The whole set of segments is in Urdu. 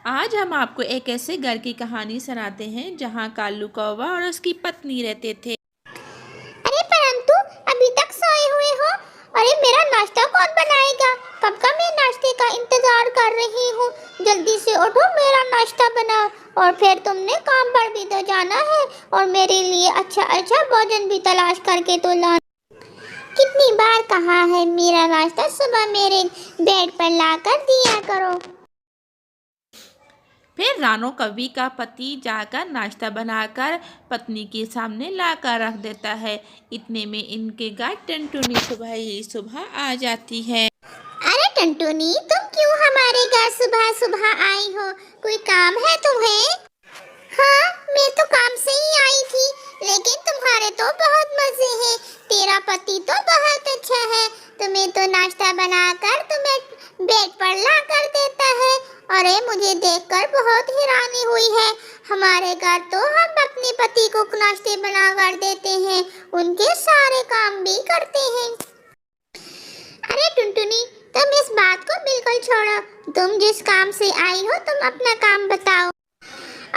آج ہم آپ کو ایک ایسے گھر کی کہانی سناتے ہیں جہاں کالو کووا اور اس کی پتنی رہتے تھے۔ ارے پرنتو ابھی تک سوئے ہوئے ہو؟ ارے میرا ناشتہ کون بنائے گا؟ کب کا میں ناشتے کا انتظار کر رہی ہوں۔ جلدی سے اٹھو، میرا ناشتہ بناؤ، اور پھر تم نے کام پر بھی تو جانا ہے، اور میرے لیے اچھا بھوجن بھی تلاش کر کے تو لانا۔ کتنی بار کہا ہے میرا ناشتہ صبح میرے بیڈ پر لا کر دیا کرو۔ پھر رانو کوی کا پتی جا کر ناشتہ بنا کر پتنی کے سامنے لا کر رکھ دیتا ہے۔ اتنے میں ان کے گھر ٹنٹونی صبح آ جاتی ہے۔ ارے ٹنٹونی، تم کیوں ہمارے گھر صبح آئی ہو؟ کوئی کام ہے تمہیں؟ ہاں، میں تو کام سے ہی آئی تھی، لیکن تمہارے تو بہت مزے ہیں۔ تیرا پتی تو بہت اچھا ہے، تمہیں تو ناشتہ بنا کر تمہیں بیڈ پر لا کر دیتا ہے۔ ارے مجھے دیکھ کر بہت حیرانی ہوئی ہے۔ ہمارے گھر تو ہم اپنے پتی کو ناشتے بنا کر دیتے ہیں، ان کے سارے کام بھی کرتے ہیں۔ ارے ٹنٹونی، تم اس بات کو بالکل چھوڑو، تم جس کام سے آئی ہو تم اپنا کام بتاؤ۔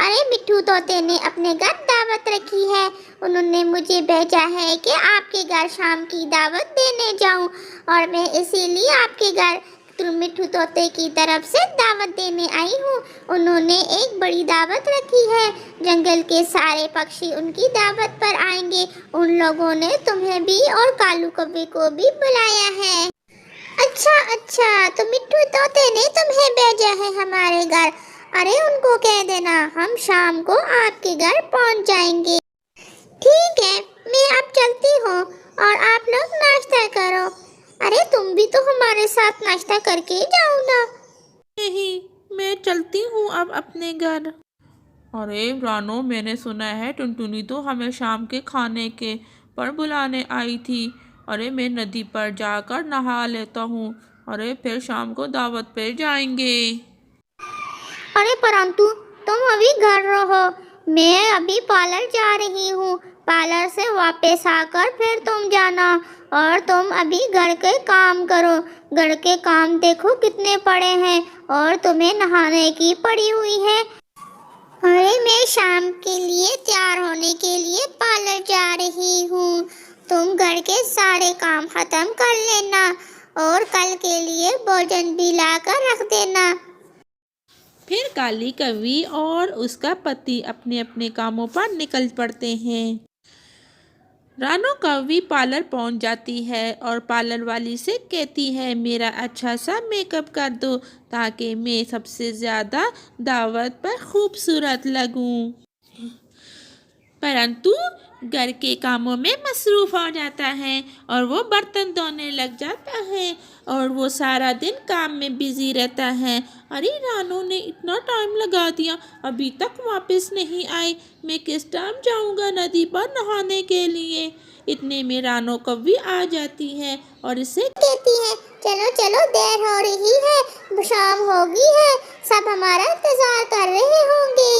ارے مٹھو طوطے نے اپنے گھر دعوت رکھی ہے، انہوں نے مجھے بھیجا ہے کہ آپ کے گھر شام کی دعوت دینے جاؤں، اور میں اسی لیے آپ کے گھر مٹھو طوطے کی طرف سے دعوت دینے آئی ہوں۔ انہوں نے ایک بڑی دعوت رکھی ہے، جنگل کے سارے پکشی ان کی دعوت پر آئیں گے۔ ان لوگوں نے تمہیں بھی اور کالو کوے کو بھی بلایا ہے۔ اچھا، تو مٹھو طوطے نے تمہیں بھیجا ہے ہمارے گھر۔ ارے ان کو کہہ دینا ہم شام کو آپ کے گھر پہنچ جائیں گے۔ ٹھیک ہے، میں اب چلتی ہوں، اور آپ لوگ ناشتہ کرو۔ ارے تم بھی تو ہمارے ساتھ ناشتہ کر کے جاؤ نا۔ نہیں، میں چلتی ہوں اب اپنے گھر۔ ارے رانو، میں نے سنا ہے ٹنٹونی تو ہمیں شام کے کھانے کے پر بلانے آئی تھی۔ ارے میں ندی پر جا کر نہا لیتا ہوں، ارے پھر شام کو دعوت پہ جائیں گے۔ ارے پرنتو تم ابھی گھر رہو، میں ابھی پارلر جا رہی ہوں، پارلر سے واپس آ کر پھر تم جانا، اور تم ابھی گھر کے کام کرو۔ گھر کے کام دیکھو کتنے پڑے ہیں، اور تمہیں نہانے کی پڑی ہوئی ہے۔ ارے میں شام کے لیے تیار ہونے کے لیے پارلر جا رہی ہوں، تم گھر کے سارے کام ختم کر لینا، اور کل کے لیے بھوجن بھی لا کر رکھ دینا۔ پھر کالی کوی اور اس کا پتی اپنے اپنے کاموں پر نکل پڑتے ہیں۔ رانو کوی پارلر پہنچ جاتی ہے اور پارلر والی سے کہتی ہے میرا اچھا سا میک اپ کر دو تاکہ میں سب سے زیادہ دعوت پر خوبصورت لگوں۔ پرنتو گھر کے کاموں میں مصروف ہو جاتا ہے، اور وہ برتن دھونے لگ جاتا ہے، اور وہ سارا دن کام میں بزی رہتا ہے۔ ارے رانو نے اتنا ٹائم لگا دیا، ابھی تک واپس نہیں آئے، میں کس ٹائم جاؤں گا ندی پر نہانے کے لیے۔ اتنے میں رانو کوی آ جاتی ہے اور اسے کہتی ہے چلو دیر ہو رہی ہے، شام ہوگی ہے، سب ہمارا انتظار کر رہے ہوں گے۔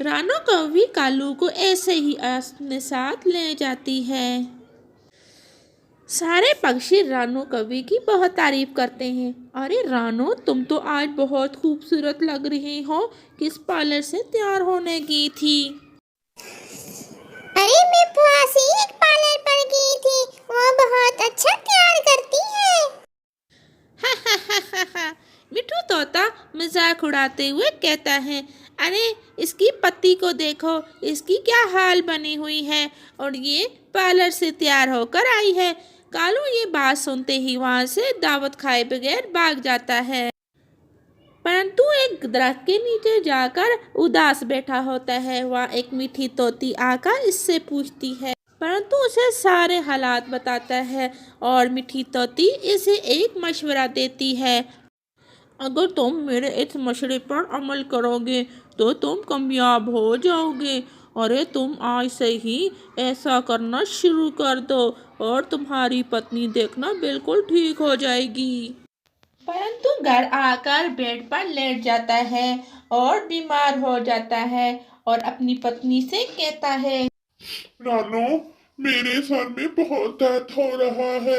رانو کوی کالو کو ایسے ہی اپنے ساتھ لے جاتی ہے۔ سارے پکشی رانو کوی کی بہت تعریف کرتے ہیں۔ ارے رانو، تم تو آج بہت خوبصورت لگ رہی ہو، کس پارلر سے تیار ہونے گئی تھی؟ ارے میں پاس ہی ایک پارلر پر گئی تھی، وہ بہت اچھا تیار کرتی ہے۔ مٹھو طوطا مذاق اڑاتے ہوئے کہتا ہے ارے اس کی پتی کو دیکھو، اس کی کیا حال بنی ہوئی ہے، اور یہ پارلر سے تیار ہو کر آئی ہے۔ کالو یہ بات سنتے ہی وہاں سے دعوت کھائے بغیر بھاگ جاتا ہے، پرنتو ایک درخت کے نیچے جا کر اداس بیٹھا ہوتا ہے۔ وہاں ایک میٹھی طوطی آ کر اس سے پوچھتی ہے، پرنتو اسے سارے حالات بتاتا ہے، اور میٹھی طوطی اسے ایک مشورہ دیتی ہے، اگر تم میرے اس مشورے پر عمل کرو گے تو تم کامیاب ہو جاؤ گے۔ ارے تم آج سے ہی ایسا کرنا شروع کر دو، اور تمہاری پتنی دیکھنا بالکل ٹھیک ہو جائے گی۔ پرنتو گھر آ کر بیڈ پر لیٹ جاتا ہے اور بیمار ہو جاتا ہے، اور اپنی پتنی سے کہتا ہے رانو، میرے سر میں بہت درد ہو رہا ہے،